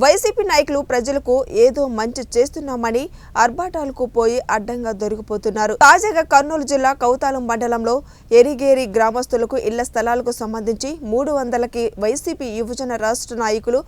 YCP నాయకులు ప్రజలకు ఏదో మంచి చేస్తున్నామని ఆర్భాటాలకు పోయి అడ్డంగా దొరికిపోతున్నారు. తాజాగా కర్నూలు జిల్లా కౌతాలం మండలంలో ఎరిగేరి గ్రామస్తులకు ఇళ్ల స్థలాలకు సంబంధించి 300కి వైసీపీ యువజన రాష్ట్ర నాయకులు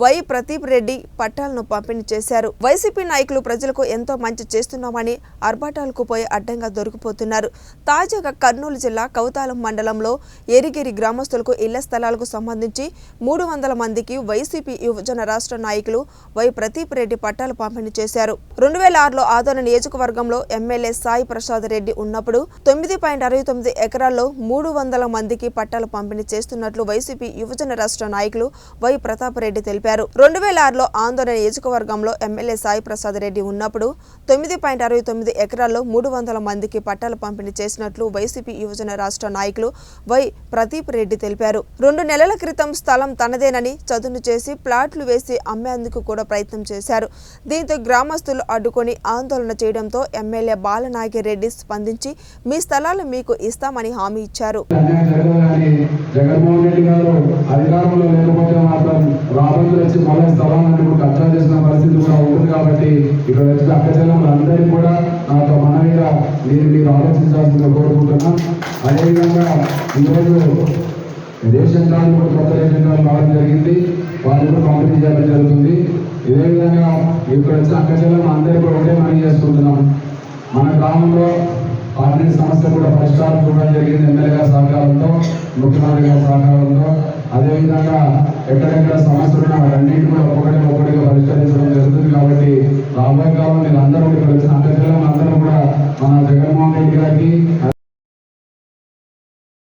వై ప్రదీప్ రెడ్డి పట్టాలను పంపిణీ చేశారు. వైసీపీ నాయకులు ప్రజలకు ఎంతో మంచి చేస్తున్నామని ఆర్భాటాలకు పోయి అడ్డంగా దొరికిపోతున్నారు. తాజాగా కర్నూలు జిల్లా కౌతాలం మండలంలో ఎరిగేరి గ్రామస్తులకు ఇళ్ల స్థలాలకు సంబంధించి 300 మందికి వైసీపీ యువజన రాష్ట్ర నాయకులు వై ప్రదీప్ రెడ్డి పట్టాలు పంపిణీ చేశారు. 2006లో ఆదోని నియోజకవర్గంలో ఎమ్మెల్యే సాయి ప్రసాద్ రెడ్డి ఉన్నప్పుడు 9.69 ఎకరాల్లో 300 మందికి పట్టాలు పంపిణీ చేస్తున్నట్లు వైసీపీ యువజన రాష్ట్ర నాయకులు వై ప్రతాప్ రెడ్డి తెలిపారు. 2006లో ఆందోళన నియోజకవర్గంలో ఎమ్మెల్యే సాయి ప్రసాద్ రెడ్డి ఉన్నప్పుడు 9.69 ఎకరాల్లో 300 మందికి పట్టాలు పంపిణీ చేసినట్లు వైసీపీ యువజన రాష్ట్ర నాయకులు వై ప్రదీప్ రెడ్డి తెలిపారు. 2 నెలల క్రితం స్థలం తనదేనని చదును చేసి ప్లాట్లు వేసి అమ్మేందుకు కూడా ప్రయత్నం చేశారు. దీంతో గ్రామస్తులు అడ్డుకొని ఆందోళన చేయడంతో ఎమ్మెల్యే బాలనాగిరెడ్డి స్పందించి మీ స్థలాలు మీకు ఇస్తామని హామీ ఇచ్చారు. వచ్చి మళ్ళీ స్థలాన్ని కబ్జా చేసిన పరిస్థితి కూడా ఉంటుంది. కాబట్టి ఇక్కడ వచ్చిన అక్కచెల్లెలందరినీ కూడా నాతో మనవిగా మీరు ఆలోచించాల్సిందిగా కోరుకుంటున్నాం. అదేవిధంగా ఈరోజు రేషన్ కార్డు కొత్త రేషన్ కార్డు రావడం జరిగింది, వాళ్ళు కూడా పంపిణీ చేయడం జరుగుతుంది. ఇదే విధంగా ఇక్కడ వచ్చిన అక్కచెల్లెలు అందరికీ కూడా ఒకటే మనం చేసుకుంటున్నాం. మన గ్రామంలో ఆర్థిక సమస్య కూడా పరిష్కారం చూడడం జరిగింది ఎమ్మెల్యే గారి సహకారంతో, ముఖ్యమంత్రి గారి సహకారంతో. అదేవిధంగా ఎక్కడెక్కడ సమస్యలు అన్నింటి కూడా ఒక్కొక్కటిగా పరిష్కరించడం జరుగుతుంది. కాబట్టి రాబోయే కాలంలో మీరు అందరూ ఇక్కడ వచ్చిన అక్కచెల్లెలు అందరూ కూడా మన జగన్మోహన్ రెడ్డి గారికి